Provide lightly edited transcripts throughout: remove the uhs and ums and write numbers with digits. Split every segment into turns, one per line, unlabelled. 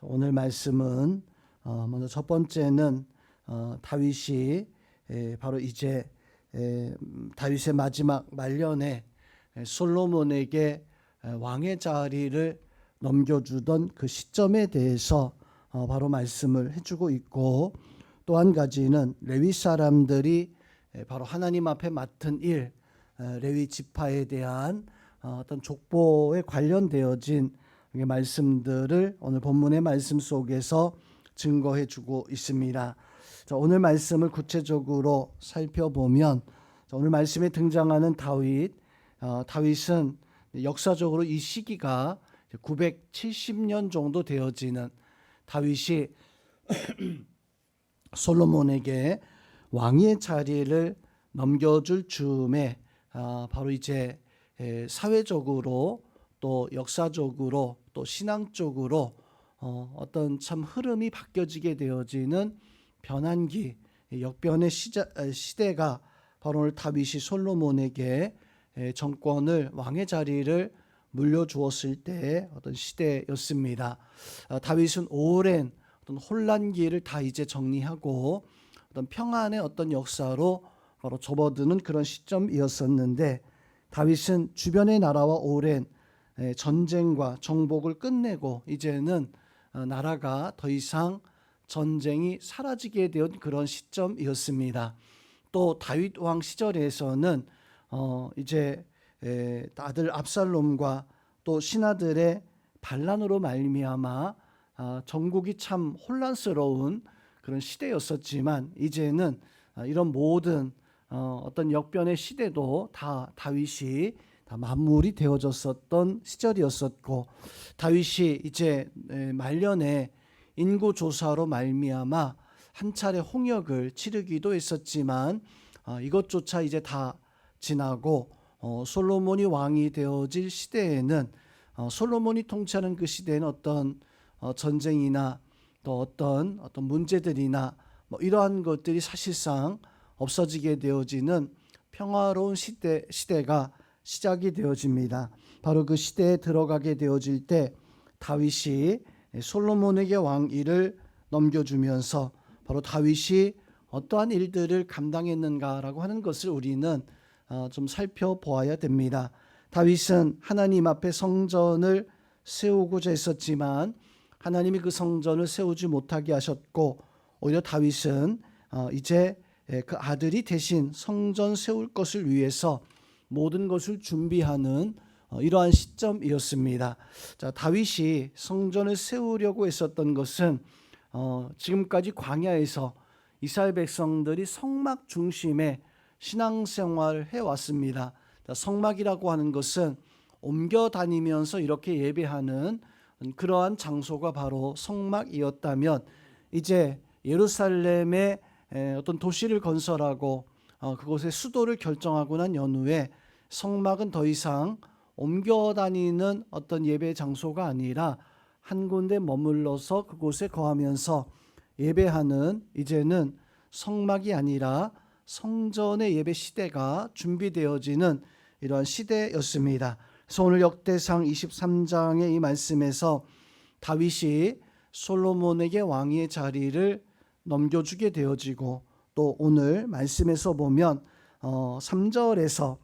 오늘 말씀은 먼저 첫 번째는 다윗이 바로 이제 다윗의 마지막 말년에 솔로몬에게 왕의 자리를 넘겨주던 그 시점에 대해서 바로 말씀을 해주고 있고, 또 한 가지는 레위 사람들이 바로 하나님 앞에 맡은 일, 레위 지파에 대한 어떤 족보에 관련되어진 말씀들을 오늘 본문의 말씀 속에서 증거해 주고 있습니다. 자, 오늘 말씀을 구체적으로 살펴보면, 오늘 말씀에 등장하는 다윗은 역사적으로 이 시기가 970년 정도 되어지는, 다윗이 솔로몬에게 왕의 자리를 넘겨줄 즈음에 바로 이제 사회적으로 또 역사적으로 또 신앙적으로 어떤 참 흐름이 바뀌어지게 되어지는 변환기, 역변의 시대가 바로 오늘 다윗이 솔로몬에게 정권을, 왕의 자리를 물려주었을 때 어떤 시대였습니다. 다윗은 오랜 어떤 혼란기를 다 이제 정리하고 어떤 평안의 어떤 역사로 바로 접어드는 그런 시점이었었는데, 다윗은 주변의 나라와 오랜 전쟁과 정복을 끝내고 이제는 나라가 더 이상 전쟁이 사라지게 된 그런 시점이었습니다. 또 다윗 왕 시절에서는 이제 아들 압살롬과 또 신하들의 반란으로 말미암아 전국이 참 혼란스러운 그런 시대였었지만, 이제는 이런 모든 어떤 역변의 시대도 다 다윗이 다 마무리 되어졌었던 시절이었었고, 다윗이 이제 말년에 인구 조사로 말미암아 한 차례 홍역을 치르기도 했었지만, 이것조차 이제 다 지나고 솔로몬이 왕이 되어질 시대에는, 솔로몬이 통치하는 그 시대에는 어떤 전쟁이나 또 어떤 문제들이나 이러한 것들이 사실상 없어지게 되어지는 평화로운 시대가 시작이 되어집니다. 바로 그 시대에 들어가게 되어질 때 다윗이 솔로몬에게 왕위를 넘겨주면서 바로 다윗이 어떠한 일들을 감당했는가라고 하는 것을 우리는 좀 살펴보아야 됩니다. 다윗은 하나님 앞에 성전을 세우고자 했었지만 하나님이 그 성전을 세우지 못하게 하셨고, 오히려 다윗은 이제 그 아들이 대신 성전 세울 것을 위해서 모든 것을 준비하는 이러한 시점이었습니다. 자, 다윗이 성전을 세우려고 했었던 것은 지금까지 광야에서 이스라엘 백성들이 성막 중심의 신앙생활을 해왔습니다. 자, 성막이라고 하는 것은 옮겨 다니면서 이렇게 예배하는 그러한 장소가 바로 성막이었다면, 이제 예루살렘에 어떤 도시를 건설하고 그곳의 수도를 결정하고 난 연후에 성막은 더 이상 옮겨 다니는 어떤 예배 장소가 아니라 한 군데 머물러서 그곳에 거하면서 예배하는, 이제는 성막이 아니라 성전의 예배 시대가 준비되어지는 이러한 시대였습니다. 그래서 오늘 역대상 23장의 이 말씀에서 다윗이 솔로몬에게 왕위의 자리를 넘겨주게 되어지고, 또 오늘 말씀에서 보면 3절에서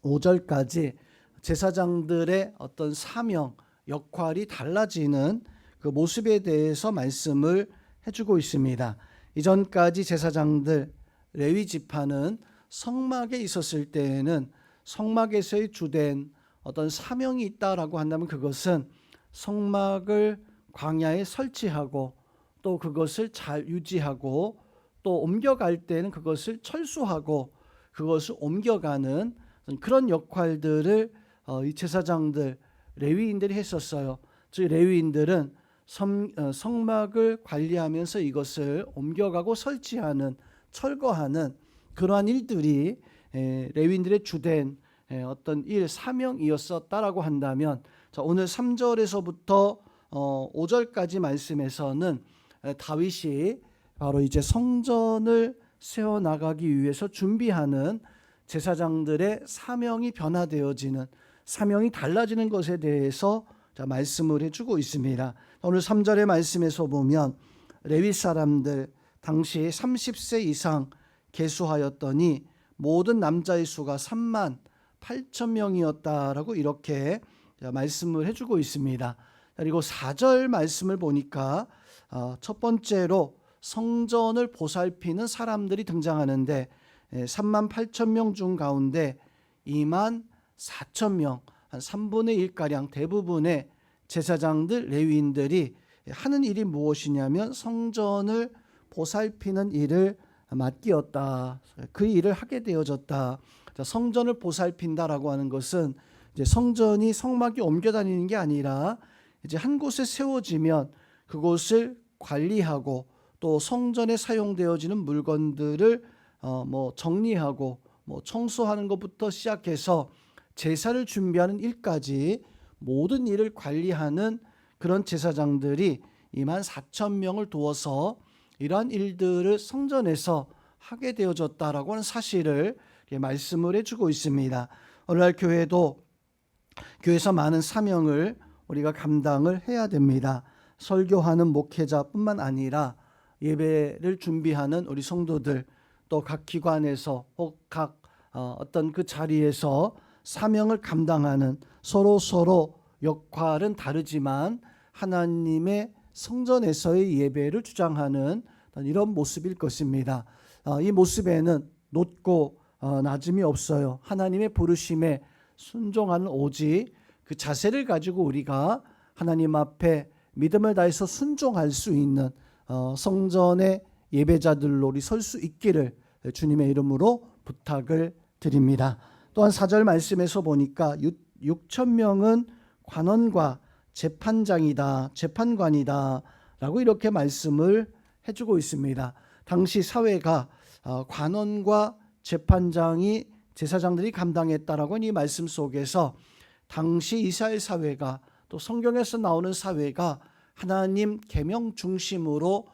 5절까지 제사장들의 어떤 사명, 역할이 달라지는 그 모습에 대해서 말씀을 해주고 있습니다. 이전까지 제사장들, 레위 지파는 성막에 있었을 때에는 성막에서의 주된 어떤 사명이 있다라고 한다면, 그것은 성막을 광야에 설치하고 또 그것을 잘 유지하고 또 옮겨갈 때는 그것을 철수하고 그것을 옮겨가는 그런 역할들을 이 제사장들, 레위인들이 했었어요. 즉 레위인들은 성막을 관리하면서 이것을 옮겨가고 설치하는, 철거하는 그러한 일들이 레위인들의 주된 어떤 일, 사명이었었다라고 한다면, 자, 오늘 3절에서부터 5절까지 말씀에서는 다윗이 바로 이제 성전을 세워나가기 위해서 준비하는 제사장들의 사명이 변화되어지는, 사명이 달라지는 것에 대해서 말씀을 해주고 있습니다. 오늘 3절의 말씀에서 보면 레위 사람들 당시 30세 이상 계수하였더니 모든 남자의 수가 3만 8천 명이었다라고 이렇게 말씀을 해주고 있습니다. 그리고 4절 말씀을 보니까 첫 번째로 성전을 보살피는 사람들이 등장하는데 3만 8천 명 중 가운데 2만 4천 명, 한 3분의 1가량 대부분의 제사장들, 레위인들이 하는 일이 무엇이냐면 성전을 보살피는 일을 맡기었다. 그 일을 하게 되어졌다. 성전을 보살핀다라고 하는 것은 이제 성전이 성막이 옮겨 다니는 게 아니라 이제 한 곳에 세워지면 그곳을 관리하고 또 성전에 사용되어지는 물건들을 정리하고 청소하는 것부터 시작해서 제사를 준비하는 일까지 모든 일을 관리하는 그런 제사장들이 2만 4천 명을 두어서 이러한 일들을 성전에서 하게 되어졌다라고 하는 사실을 말씀을 해주고 있습니다. 오늘날 교회에서 많은 사명을 우리가 감당을 해야 됩니다. 설교하는 목회자뿐만 아니라 예배를 준비하는 우리 성도들, 또 각 기관에서 혹 각 어떤 그 자리에서 사명을 감당하는 서로 역할은 다르지만 하나님의 성전에서의 예배를 주장하는 이런 모습일 것입니다. 이 모습에는 높고 낮음이 없어요. 하나님의 부르심에 순종하는 오직 그 자세를 가지고 우리가 하나님 앞에 믿음을 다해서 순종할 수 있는 성전의 예배자들로 우리 설 수 있기를 주님의 이름으로 부탁을 드립니다. 또한 4절 말씀에서 보니까 6천 명은 관원과 재판관이다 라고 이렇게 말씀을 해주고 있습니다. 당시 사회가 관원과 재판장이 제사장들이 감당했다라고 하는 이 말씀 속에서 당시 이스라엘 사회가 또 성경에서 나오는 사회가 하나님 계명 중심으로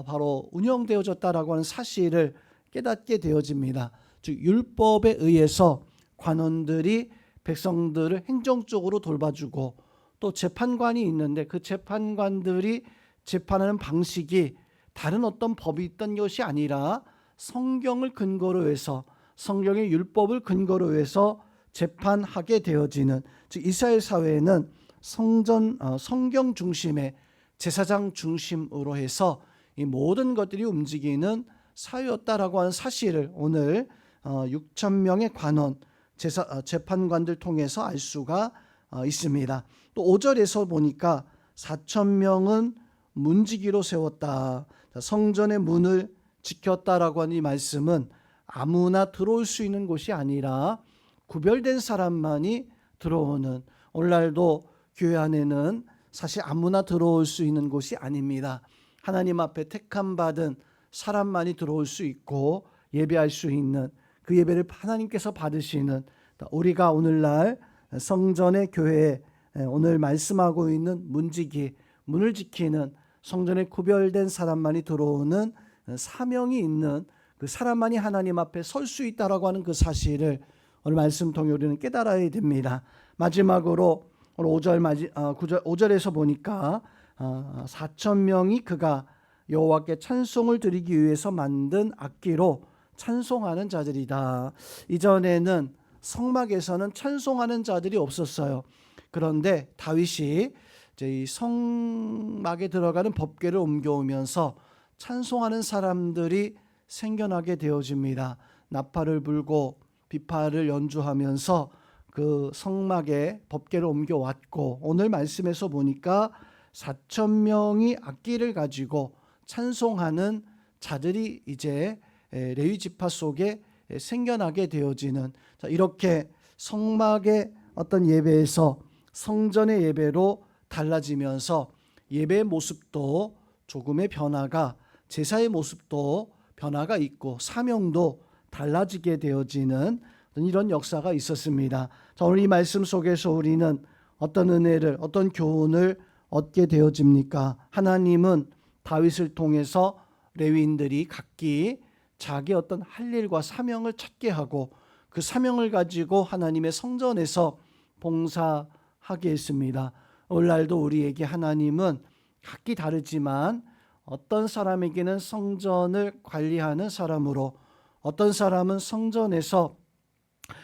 바로 운영되어졌다라고 하는 사실을 깨닫게 되어집니다. 즉 율법에 의해서 관원들이 백성들을 행정적으로 돌봐주고 또 재판관이 있는데 그 재판관들이 재판하는 방식이 다른 어떤 법이 있던 것이 아니라 성경을 근거로 해서 성경의 율법을 근거로 해서 재판하게 되어지는, 즉 이스라엘 사회는 성경 중심의 제사장 중심으로 해서 이 모든 것들이 움직이는 사회였다라고 하는 사실을 오늘 6천 명의 관원 재판관들 통해서 알 수가 있습니다. 또 5절에서 보니까 4천 명은 문지기로 세웠다. 성전의 문을 지켰다라고 하는 이 말씀은 아무나 들어올 수 있는 곳이 아니라 구별된 사람만이 들어오는, 오늘날도 교회 안에는 사실 아무나 들어올 수 있는 곳이 아닙니다. 하나님 앞에 택함 받은 사람만이 들어올 수 있고 예배할 수 있는, 그 예배를 하나님께서 받으시는, 우리가 오늘날 성전의 교회에 오늘 말씀하고 있는 문지기, 문을 지키는 성전에 구별된 사람만이 들어오는 사명이 있는 그 사람만이 하나님 앞에 설 수 있다라고 하는 그 사실을 오늘 말씀 통해 우리는 깨달아야 됩니다. 마지막으로 오늘 5절에서 보니까 4천 명이 그가 여호와께 찬송을 드리기 위해서 만든 악기로 찬송하는 자들이다. 이전에는 성막에서는 찬송하는 자들이 없었어요. 그런데 다윗이 이제 이 성막에 들어가는 법궤를 옮겨오면서 찬송하는 사람들이 생겨나게 되어집니다. 나팔을 불고 비파를 연주하면서 그 성막에 법궤를 옮겨왔고, 오늘 말씀에서 보니까 4천 명이 악기를 가지고 찬송하는 자들이 이제 레위 지파 속에 생겨나게 되어지는, 이렇게 성막의 어떤 예배에서 성전의 예배로 달라지면서 예배의 모습도 조금의 변화가, 제사의 모습도 변화가 있고 사명도 달라지게 되어지는 이런 역사가 있었습니다. 자, 오늘 이 말씀 속에서 우리는 어떤 은혜를, 어떤 교훈을 얻게 되어집니까? 하나님은 다윗을 통해서 레위인들이 각기 자기 어떤 할 일과 사명을 찾게 하고 그 사명을 가지고 하나님의 성전에서 봉사하게 했습니다. 오늘날도 우리에게 하나님은 각기 다르지만 어떤 사람에게는 성전을 관리하는 사람으로, 어떤 사람은 성전에서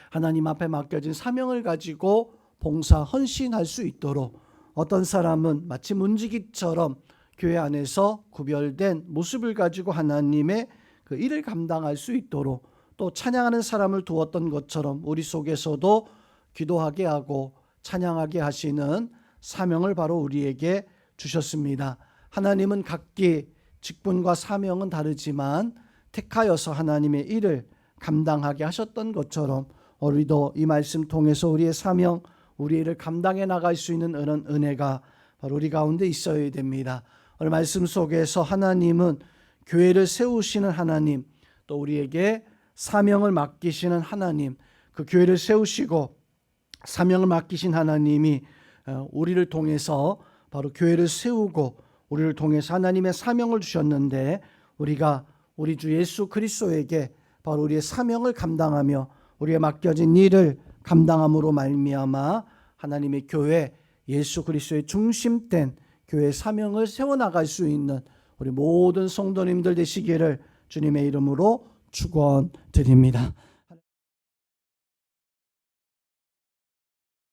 하나님 앞에 맡겨진 사명을 가지고 봉사 헌신할 수 있도록, 어떤 사람은 마치 문지기처럼 교회 안에서 구별된 모습을 가지고 하나님의 그 일을 감당할 수 있도록, 또 찬양하는 사람을 두었던 것처럼 우리 속에서도 기도하게 하고 찬양하게 하시는 사명을 바로 우리에게 주셨습니다. 하나님은 각기 직분과 사명은 다르지만 택하여서 하나님의 일을 감당하게 하셨던 것처럼 우리도 이 말씀 통해서 우리의 사명, 우리의 일을 감당해 나갈 수 있는 그런 은혜가 바로 우리 가운데 있어야 됩니다. 오늘 말씀 속에서 하나님은 교회를 세우시는 하나님, 또 우리에게 사명을 맡기시는 하나님, 그 교회를 세우시고 사명을 맡기신 하나님이 우리를 통해서 바로 교회를 세우고 우리를 통해서 하나님의 사명을 주셨는데, 우리가 우리 주 예수 그리스도에게 바로 우리의 사명을 감당하며 우리의 맡겨진 일을 감당함으로 말미암아 하나님의 교회, 예수 그리스도의 중심된 교회의 사명을 세워나갈 수 있는 우리 모든 성도님들 되시기를 주님의 이름으로 축원드립니다.